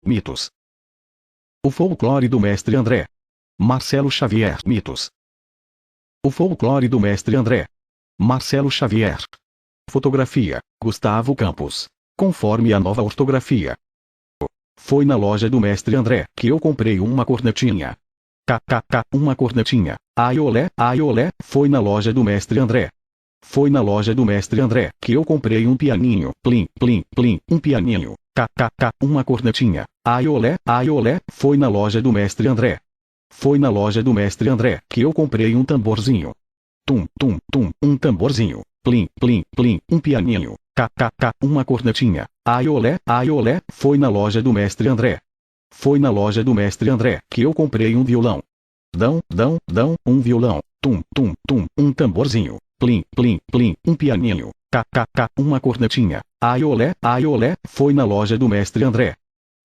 Mitos. O folclore do mestre André. Marcelo Xavier. Mitos. O folclore do mestre André. Marcelo Xavier. Fotografia, Gustavo Campos. Conforme a nova ortografia. Foi na loja do mestre André que eu comprei uma cornetinha. KKK, uma cornetinha. Ai olé, foi na loja do mestre André. Foi na loja do mestre André que eu comprei um pianinho. Plim, plim, plim, um pianinho. KKK, uma cornetinha. Ai olé, foi na loja do mestre André. Foi na loja do mestre André que eu comprei um tamborzinho. Tum, tum, tum, um tamborzinho. Plim, plim, plim, um pianinho. KKK, uma cornetinha. Ai olé, foi na loja do mestre André. Foi na loja do mestre André que eu comprei um violão. Dão, um violão. Tum, tum, tum, um tamborzinho. Plim, plim, plim, um pianinho. KKK, uma cornetinha. Ai olé, foi na loja do mestre André.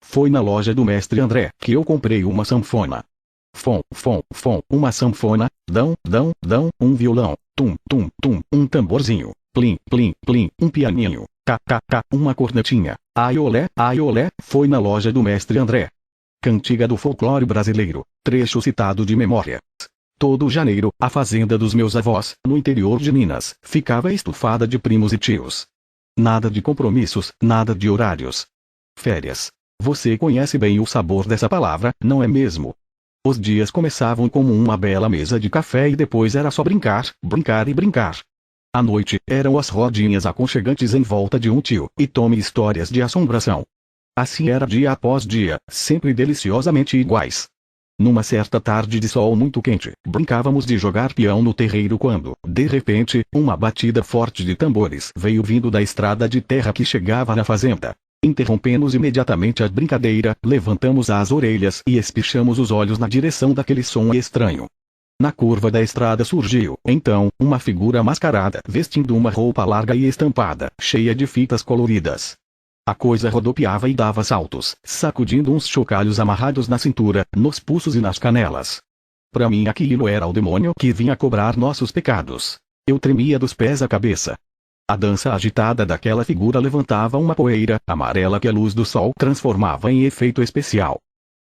Foi na loja do mestre André que eu comprei uma sanfona. Fom, uma sanfona. Dão, um violão. Tum, tum, tum, um tamborzinho. Plim, plim, plim, um pianinho. KKK, uma cornetinha. Ai olé, foi na loja do mestre André. Cantiga do folclore brasileiro, trecho citado de memória. Todo janeiro, a fazenda dos meus avós, no interior de Minas, ficava estufada de primos e tios. Nada de compromissos, nada de horários. Férias. Você conhece bem o sabor dessa palavra, não é mesmo? Os dias começavam como uma bela mesa de café e depois era só brincar, brincar e brincar. À noite, eram as rodinhas aconchegantes em volta de um tio, e tome histórias de assombração. Assim era dia após dia, sempre deliciosamente iguais. Numa certa tarde de sol muito quente, brincávamos de jogar peão no terreiro quando, de repente, uma batida forte de tambores veio vindo da estrada de terra que chegava na fazenda. Interrompemos imediatamente a brincadeira, levantamos as orelhas e espichamos os olhos na direção daquele som estranho. Na curva da estrada surgiu, então, uma figura mascarada vestindo uma roupa larga e estampada, cheia de fitas coloridas. A coisa rodopiava e dava saltos, sacudindo uns chocalhos amarrados na cintura, nos pulsos e nas canelas. Para mim aquilo era o demônio que vinha cobrar nossos pecados. Eu tremia dos pés à cabeça. A dança agitada daquela figura levantava uma poeira amarela que a luz do sol transformava em efeito especial.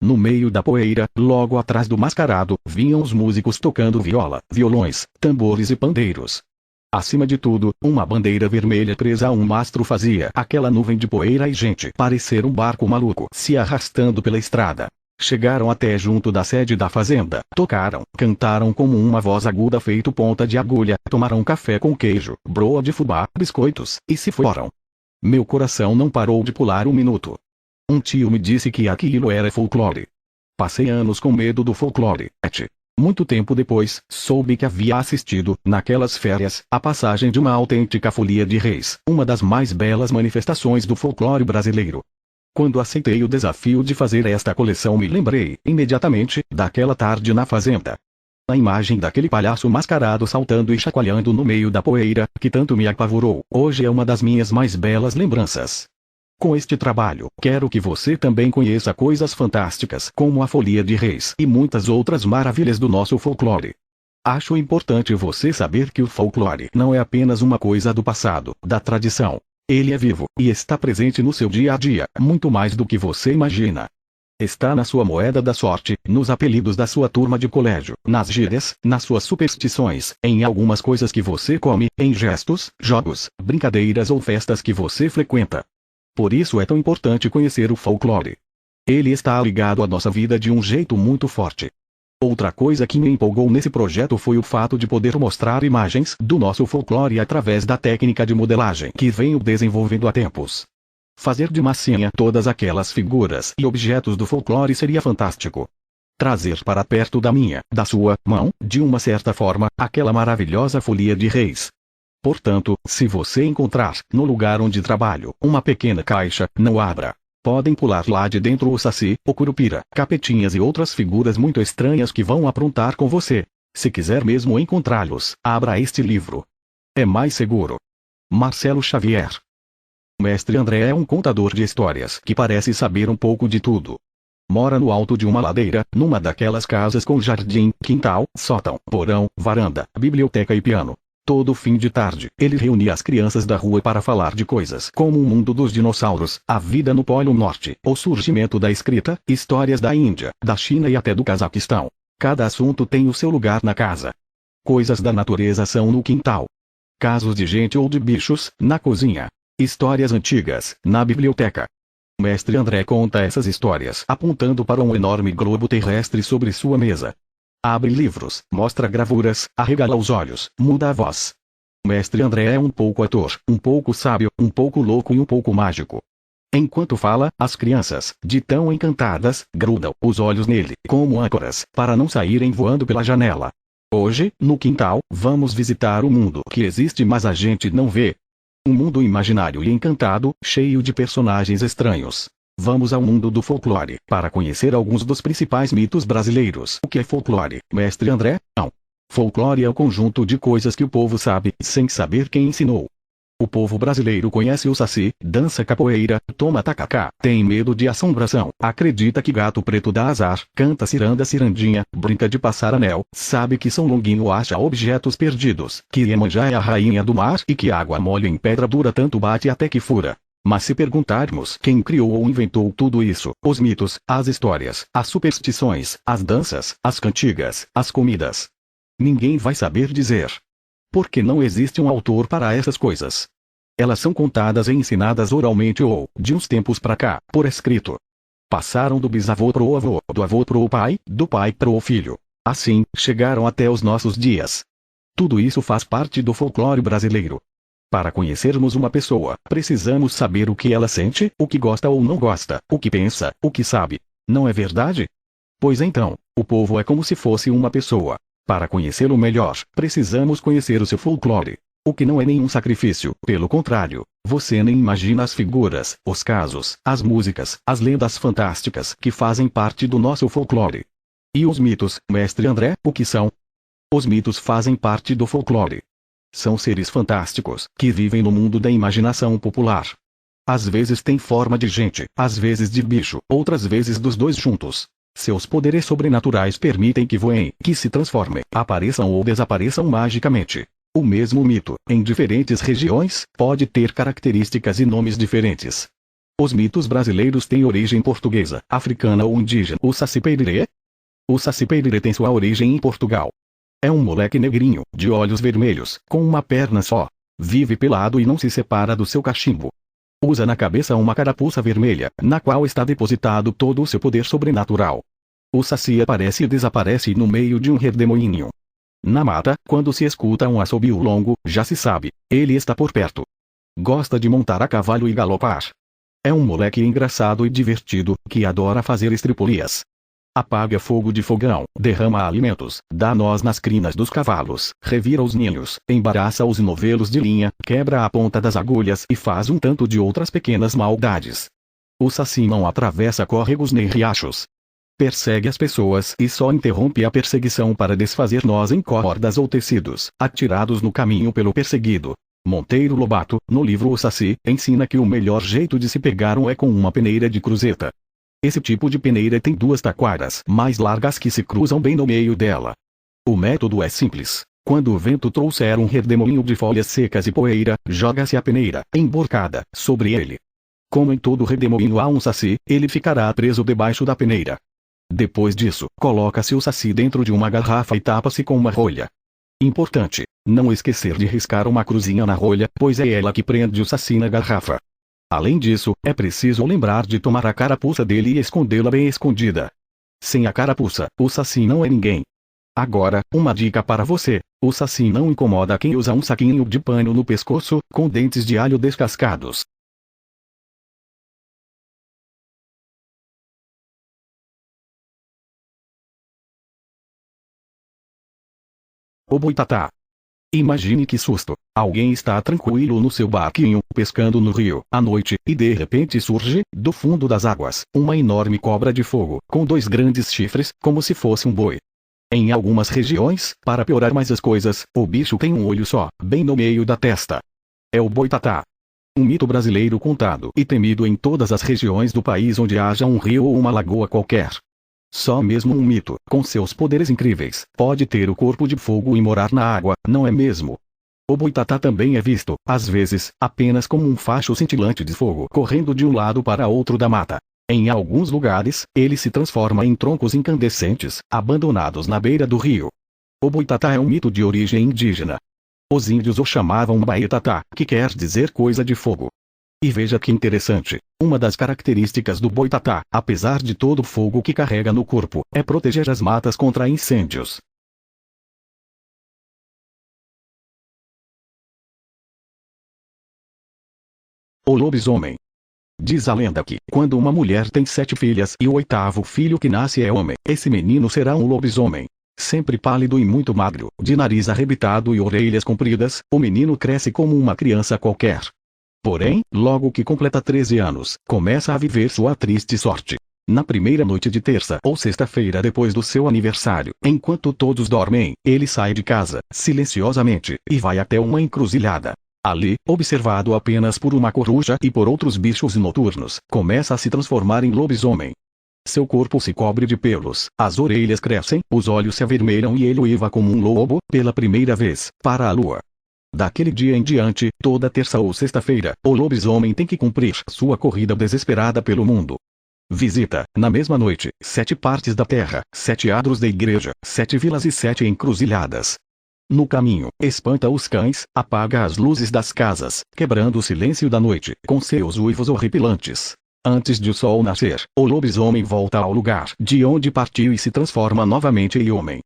No meio da poeira, logo atrás do mascarado, vinham os músicos tocando viola, violões, tambores e pandeiros. Acima de tudo, uma bandeira vermelha presa a um mastro fazia aquela nuvem de poeira e gente parecer um barco maluco se arrastando pela estrada. Chegaram até junto da sede da fazenda, tocaram, cantaram como uma voz aguda feito ponta de agulha, tomaram café com queijo, broa de fubá, biscoitos, e se foram. Meu coração não parou de pular um minuto. Um tio me disse que aquilo era folclore. Passei anos com medo do folclore. Muito tempo depois, soube que havia assistido, naquelas férias, à passagem de uma autêntica folia de reis, uma das mais belas manifestações do folclore brasileiro. Quando aceitei o desafio de fazer esta coleção me lembrei, imediatamente, daquela tarde na fazenda. A imagem daquele palhaço mascarado saltando e chacoalhando no meio da poeira, que tanto me apavorou, hoje é uma das minhas mais belas lembranças. Com este trabalho, quero que você também conheça coisas fantásticas como a Folia de Reis e muitas outras maravilhas do nosso folclore. Acho importante você saber que o folclore não é apenas uma coisa do passado, da tradição. Ele é vivo, e está presente no seu dia a dia, muito mais do que você imagina. Está na sua moeda da sorte, nos apelidos da sua turma de colégio, nas gírias, nas suas superstições, em algumas coisas que você come, em gestos, jogos, brincadeiras ou festas que você frequenta. Por isso é tão importante conhecer o folclore. Ele está ligado à nossa vida de um jeito muito forte. Outra coisa que me empolgou nesse projeto foi o fato de poder mostrar imagens do nosso folclore através da técnica de modelagem que venho desenvolvendo há tempos. Fazer de massinha todas aquelas figuras e objetos do folclore seria fantástico. Trazer para perto da minha, da sua, mão, de uma certa forma, aquela maravilhosa folia de reis. Portanto, se você encontrar, no lugar onde trabalho, uma pequena caixa, não abra. Podem pular lá de dentro o saci, o curupira, capetinhas e outras figuras muito estranhas que vão aprontar com você. Se quiser mesmo encontrá-los, abra este livro. É mais seguro. Marcelo Xavier. O mestre André é um contador de histórias que parece saber um pouco de tudo. Mora no alto de uma ladeira, numa daquelas casas com jardim, quintal, sótão, porão, varanda, biblioteca e piano. Todo fim de tarde, ele reunia as crianças da rua para falar de coisas como o mundo dos dinossauros, a vida no Polo Norte, o surgimento da escrita, histórias da Índia, da China e até do Cazaquistão. Cada assunto tem o seu lugar na casa. Coisas da natureza são no quintal. Casos de gente ou de bichos, na cozinha. Histórias antigas, na biblioteca. O mestre André conta essas histórias apontando para um enorme globo terrestre sobre sua mesa. Abre livros, mostra gravuras, arregala os olhos, muda a voz. O mestre André é um pouco ator, um pouco sábio, um pouco louco e um pouco mágico. Enquanto fala, as crianças, de tão encantadas, grudam os olhos nele, como âncoras, para não saírem voando pela janela. Hoje, no quintal, vamos visitar o mundo que existe mas a gente não vê. Um mundo imaginário e encantado, cheio de personagens estranhos. Vamos ao mundo do folclore, para conhecer alguns dos principais mitos brasileiros. O que é folclore, mestre André? Não. Folclore é o conjunto de coisas que o povo sabe, sem saber quem ensinou. O povo brasileiro conhece o saci, dança capoeira, toma tacacá, tem medo de assombração, acredita que gato preto dá azar, canta ciranda cirandinha, brinca de passar anel, sabe que São Longuinho acha objetos perdidos, que Iemanjá é a rainha do mar e que água mole em pedra dura tanto bate até que fura. Mas se perguntarmos quem criou ou inventou tudo isso, os mitos, as histórias, as superstições, as danças, as cantigas, as comidas, ninguém vai saber dizer. Porque não existe um autor para essas coisas. Elas são contadas e ensinadas oralmente ou, de uns tempos pra cá, por escrito. Passaram do bisavô pro avô, do avô pro pai, do pai pro filho. Assim, chegaram até os nossos dias. Tudo isso faz parte do folclore brasileiro. Para conhecermos uma pessoa, precisamos saber o que ela sente, o que gosta ou não gosta, o que pensa, o que sabe. Não é verdade? Pois então, o povo é como se fosse uma pessoa. Para conhecê-lo melhor, precisamos conhecer o seu folclore. O que não é nenhum sacrifício, pelo contrário, você nem imagina as figuras, os casos, as músicas, as lendas fantásticas que fazem parte do nosso folclore. E os mitos, mestre André, o que são? Os mitos fazem parte do folclore. São seres fantásticos, que vivem no mundo da imaginação popular. Às vezes têm forma de gente, às vezes de bicho, outras vezes dos dois juntos. Seus poderes sobrenaturais permitem que voem, que se transformem, apareçam ou desapareçam magicamente. O mesmo mito, em diferentes regiões, pode ter características e nomes diferentes. Os mitos brasileiros têm origem portuguesa, africana ou indígena. O Saci Pererê? O Saci Pererê tem sua origem em Portugal. É um moleque negrinho, de olhos vermelhos, com uma perna só. Vive pelado e não se separa do seu cachimbo. Usa na cabeça uma carapuça vermelha, na qual está depositado todo o seu poder sobrenatural. O Saci aparece e desaparece no meio de um redemoinho. Na mata, quando se escuta um assobio longo, já se sabe, ele está por perto. Gosta de montar a cavalo e galopar. É um moleque engraçado e divertido, que adora fazer estripulias. Apaga fogo de fogão, derrama alimentos, dá nós nas crinas dos cavalos, revira os ninhos, embaraça os novelos de linha, quebra a ponta das agulhas e faz um tanto de outras pequenas maldades. O Saci não atravessa córregos nem riachos. Persegue as pessoas e só interrompe a perseguição para desfazer nós em cordas ou tecidos, atirados no caminho pelo perseguido. Monteiro Lobato, no livro O Saci, ensina que o melhor jeito de se pegar um é com uma peneira de cruzeta. Esse tipo de peneira tem duas taquaras mais largas que se cruzam bem no meio dela. O método é simples. Quando o vento trouxer um redemoinho de folhas secas e poeira, joga-se a peneira, emborcada, sobre ele. Como em todo redemoinho há um saci, ele ficará preso debaixo da peneira. Depois disso, coloca-se o saci dentro de uma garrafa e tapa-se com uma rolha. Importante, não esquecer de riscar uma cruzinha na rolha, pois é ela que prende o saci na garrafa. Além disso, é preciso lembrar de tomar a carapuça dele e escondê-la bem escondida. Sem a carapuça, o saci não é ninguém. Agora, uma dica para você: o saci não incomoda quem usa um saquinho de pano no pescoço, com dentes de alho descascados. O boitatá. Imagine que susto. Alguém está tranquilo no seu barquinho, pescando no rio, à noite, e de repente surge, do fundo das águas, uma enorme cobra de fogo, com dois grandes chifres, como se fosse um boi. Em algumas regiões, para piorar mais as coisas, o bicho tem um olho só, bem no meio da testa. É o boitatá. Um mito brasileiro contado e temido em todas as regiões do país onde haja um rio ou uma lagoa qualquer. Só mesmo um mito, com seus poderes incríveis, pode ter o corpo de fogo e morar na água, não é mesmo? O boitatá também é visto, às vezes, apenas como um facho cintilante de fogo correndo de um lado para outro da mata. Em alguns lugares, ele se transforma em troncos incandescentes, abandonados na beira do rio. O boitatá é um mito de origem indígena. Os índios o chamavam baetatá, que quer dizer coisa de fogo. E veja que interessante, uma das características do boitatá, apesar de todo o fogo que carrega no corpo, é proteger as matas contra incêndios. O lobisomem. Diz a lenda que, quando uma mulher tem 7 filhas e o 8º filho que nasce é homem, esse menino será um lobisomem. Sempre pálido e muito magro, de nariz arrebitado e orelhas compridas, o menino cresce como uma criança qualquer. Porém, logo que completa 13 anos, começa a viver sua triste sorte. Na primeira noite de terça ou sexta-feira depois do seu aniversário, enquanto todos dormem, ele sai de casa, silenciosamente, e vai até uma encruzilhada. Ali, observado apenas por uma coruja e por outros bichos noturnos, começa a se transformar em lobisomem. Seu corpo se cobre de pelos, as orelhas crescem, os olhos se avermelham e ele uiva como um lobo, pela primeira vez, para a lua. Daquele dia em diante, toda terça ou sexta-feira, o lobisomem tem que cumprir sua corrida desesperada pelo mundo. Visita, na mesma noite, 7 partes da terra, 7 adros da igreja, 7 vilas e 7 encruzilhadas. No caminho, espanta os cães, apaga as luzes das casas, quebrando o silêncio da noite, com seus uivos horripilantes. Antes de o sol nascer, o lobisomem volta ao lugar de onde partiu e se transforma novamente em homem.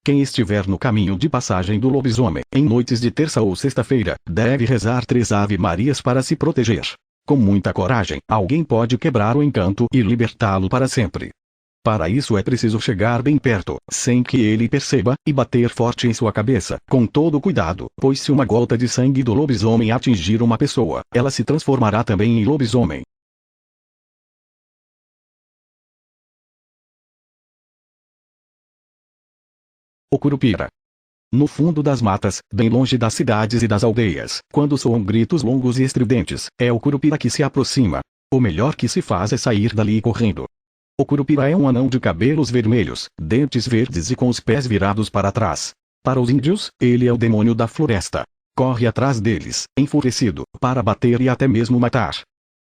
Quem estiver no caminho de passagem do lobisomem, em noites de terça ou sexta-feira, deve rezar 3 Ave-Marias para se proteger. Com muita coragem, alguém pode quebrar o encanto e libertá-lo para sempre. Para isso é preciso chegar bem perto, sem que ele perceba, e bater forte em sua cabeça, com todo cuidado, pois se uma gota de sangue do lobisomem atingir uma pessoa, ela se transformará também em lobisomem. O curupira. No fundo das matas, bem longe das cidades e das aldeias, quando soam gritos longos e estridentes, é o curupira que se aproxima. O melhor que se faz é sair dali correndo. O curupira é um anão de cabelos vermelhos, dentes verdes e com os pés virados para trás. Para os índios, ele é o demônio da floresta. Corre atrás deles, enfurecido, para bater e até mesmo matar.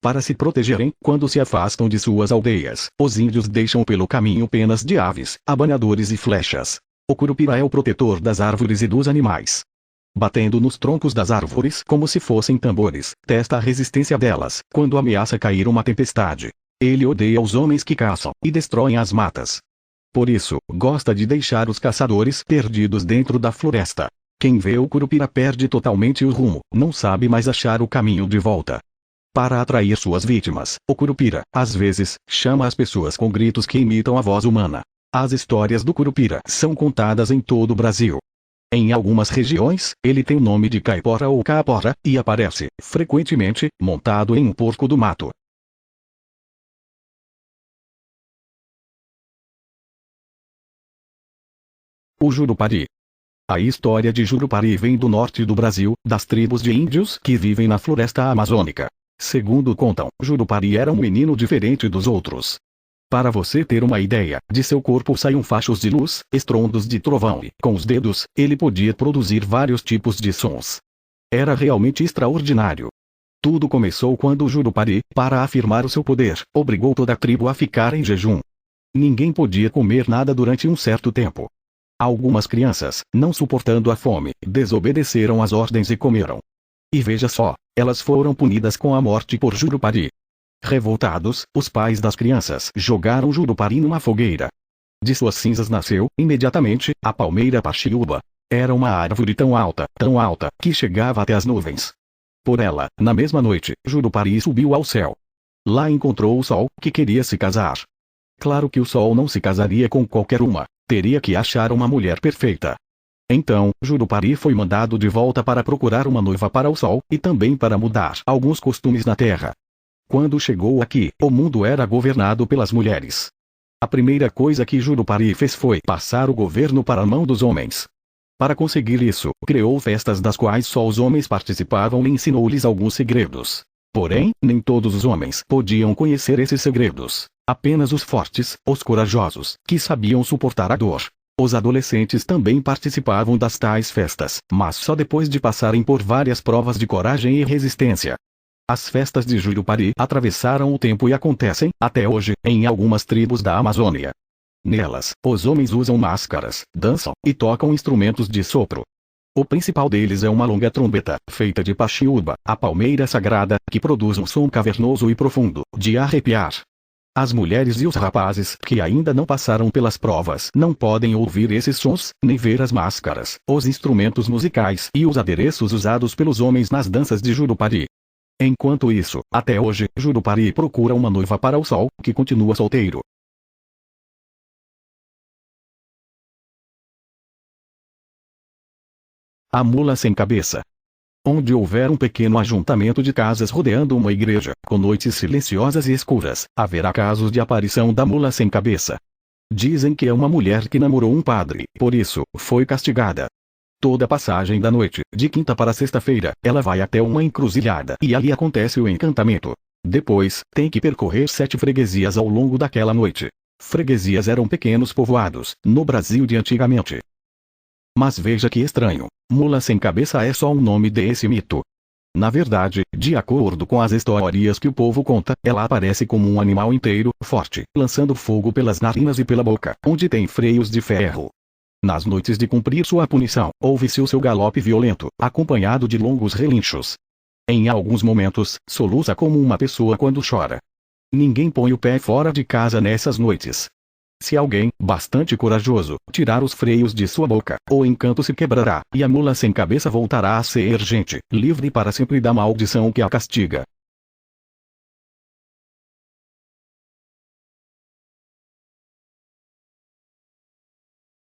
Para se protegerem, quando se afastam de suas aldeias, os índios deixam pelo caminho penas de aves, abanadores e flechas. O curupira é o protetor das árvores e dos animais. Batendo nos troncos das árvores como se fossem tambores, testa a resistência delas, quando ameaça cair uma tempestade. Ele odeia os homens que caçam e destroem as matas. Por isso, gosta de deixar os caçadores perdidos dentro da floresta. Quem vê o curupira perde totalmente o rumo, não sabe mais achar o caminho de volta. Para atrair suas vítimas, o curupira, às vezes, chama as pessoas com gritos que imitam a voz humana. As histórias do curupira são contadas em todo o Brasil. Em algumas regiões, ele tem o nome de caipora ou caapora, e aparece, frequentemente, montado em um porco do mato. O Jurupari. A história de Jurupari vem do norte do Brasil, das tribos de índios que vivem na floresta amazônica. Segundo contam, Jurupari era um menino diferente dos outros. Para você ter uma ideia, de seu corpo saíam fachos de luz, estrondos de trovão e, com os dedos, ele podia produzir vários tipos de sons. Era realmente extraordinário. Tudo começou quando o Jurupari, para afirmar o seu poder, obrigou toda a tribo a ficar em jejum. Ninguém podia comer nada durante um certo tempo. Algumas crianças, não suportando a fome, desobedeceram às ordens e comeram. E veja só, elas foram punidas com a morte por Jurupari. Revoltados, os pais das crianças jogaram Jurupari numa fogueira. De suas cinzas nasceu, imediatamente, a palmeira Paxiúba. Era uma árvore tão alta, que chegava até as nuvens. Por ela, na mesma noite, Jurupari subiu ao céu. Lá encontrou o sol, que queria se casar. Claro que o sol não se casaria com qualquer uma. Teria que achar uma mulher perfeita. Então, Jurupari foi mandado de volta para procurar uma noiva para o sol, e também para mudar alguns costumes na terra. Quando chegou aqui, o mundo era governado pelas mulheres. A primeira coisa que Jurupari fez foi passar o governo para a mão dos homens. Para conseguir isso, criou festas das quais só os homens participavam e ensinou-lhes alguns segredos. Porém, nem todos os homens podiam conhecer esses segredos. Apenas os fortes, os corajosos, que sabiam suportar a dor. Os adolescentes também participavam das tais festas, mas só depois de passarem por várias provas de coragem e resistência. As festas de Jurupari atravessaram o tempo e acontecem, até hoje, em algumas tribos da Amazônia. Nelas, os homens usam máscaras, dançam e tocam instrumentos de sopro. O principal deles é uma longa trombeta, feita de paxiúba, a palmeira sagrada, que produz um som cavernoso e profundo, de arrepiar. As mulheres e os rapazes que ainda não passaram pelas provas não podem ouvir esses sons, nem ver as máscaras, os instrumentos musicais e os adereços usados pelos homens nas danças de Jurupari. Enquanto isso, até hoje, Jurupari procura uma noiva para o sol, que continua solteiro. A mula sem cabeça. Onde houver um pequeno ajuntamento de casas rodeando uma igreja, com noites silenciosas e escuras, haverá casos de aparição da mula sem cabeça. Dizem que é uma mulher que namorou um padre, por isso, foi castigada. Toda passagem da noite, de quinta para sexta-feira, ela vai até uma encruzilhada e ali acontece o encantamento. Depois, tem que percorrer 7 freguesias ao longo daquela noite. Freguesias eram pequenos povoados, no Brasil de antigamente. Mas veja que estranho, mula sem cabeça é só um nome desse mito. Na verdade, de acordo com as histórias que o povo conta, ela aparece como um animal inteiro, forte, lançando fogo pelas narinas e pela boca, onde tem freios de ferro. Nas noites de cumprir sua punição, ouve-se o seu galope violento, acompanhado de longos relinchos. Em alguns momentos, soluça como uma pessoa quando chora. Ninguém põe o pé fora de casa nessas noites. Se alguém, bastante corajoso, tirar os freios de sua boca, o encanto se quebrará, e a mula sem cabeça voltará a ser gente, livre para sempre da maldição que a castiga.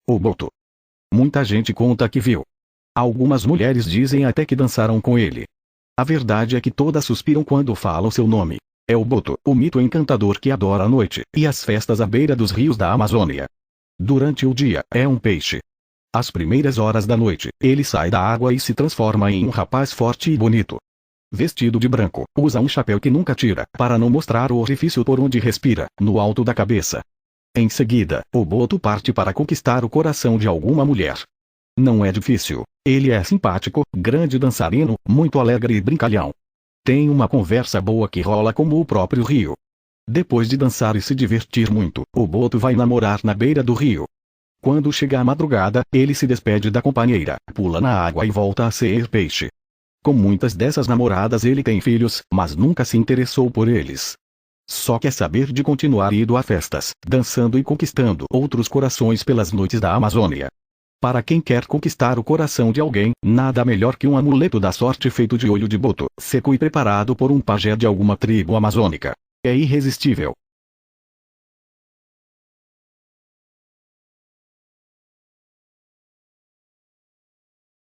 O boto. Muita gente conta que viu. Algumas mulheres dizem até que dançaram com ele. A verdade é que todas suspiram quando falam seu nome. É o boto, o mito encantador que adora a noite, e as festas à beira dos rios da Amazônia. Durante o dia, é um peixe. Às primeiras horas da noite, ele sai da água e se transforma em um rapaz forte e bonito. Vestido de branco, usa um chapéu que nunca tira, para não mostrar o orifício por onde respira, no alto da cabeça. Em seguida, o boto parte para conquistar o coração de alguma mulher. Não é difícil. Ele é simpático, grande dançarino, muito alegre e brincalhão. Tem uma conversa boa que rola como o próprio rio. Depois de dançar e se divertir muito, o boto vai namorar na beira do rio. Quando chega a madrugada, ele se despede da companheira, pula na água e volta a ser peixe. Com muitas dessas namoradas ele tem filhos, mas nunca se interessou por eles. Só quer saber de continuar indo a festas, dançando e conquistando outros corações pelas noites da Amazônia. Para quem quer conquistar o coração de alguém, nada melhor que um amuleto da sorte feito de olho de boto, seco e preparado por um pajé de alguma tribo amazônica. É irresistível.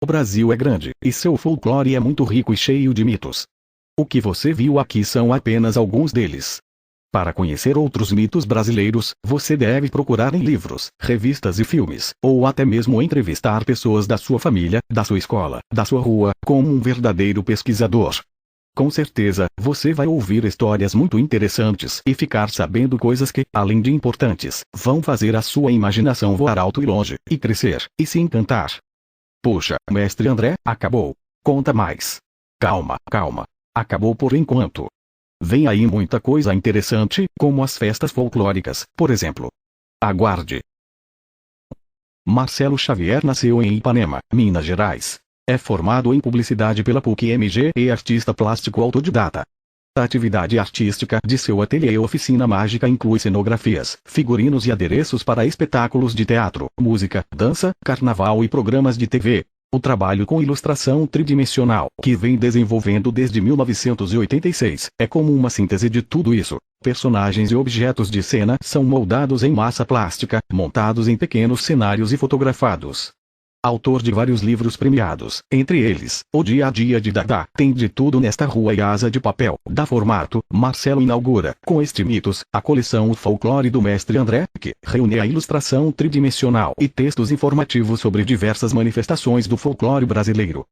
O Brasil é grande, e seu folclore é muito rico e cheio de mitos. O que você viu aqui são apenas alguns deles. Para conhecer outros mitos brasileiros, você deve procurar em livros, revistas e filmes, ou até mesmo entrevistar pessoas da sua família, da sua escola, da sua rua, como um verdadeiro pesquisador. Com certeza, você vai ouvir histórias muito interessantes e ficar sabendo coisas que, além de importantes, vão fazer a sua imaginação voar alto e longe, e crescer, e se encantar. Poxa, mestre André, acabou. Conta mais. Calma, calma. Acabou por enquanto. Vem aí muita coisa interessante, como as festas folclóricas, por exemplo. Aguarde. Marcelo Xavier nasceu em Ipanema, Minas Gerais. É formado em publicidade pela PUC-MG e artista plástico autodidata. A atividade artística de seu ateliê Oficina Mágica inclui cenografias, figurinos e adereços para espetáculos de teatro, música, dança, carnaval e programas de TV. O trabalho com ilustração tridimensional, que vem desenvolvendo desde 1986, é como uma síntese de tudo isso. Personagens e objetos de cena são moldados em massa plástica, montados em pequenos cenários e fotografados. Autor de vários livros premiados, entre eles, O Dia a Dia de Dada, Tem de Tudo Nesta Rua e Asa de Papel, da Formato, Marcelo inaugura, com este mitos, a coleção O Folclore do Mestre André, que reúne a ilustração tridimensional e textos informativos sobre diversas manifestações do folclore brasileiro.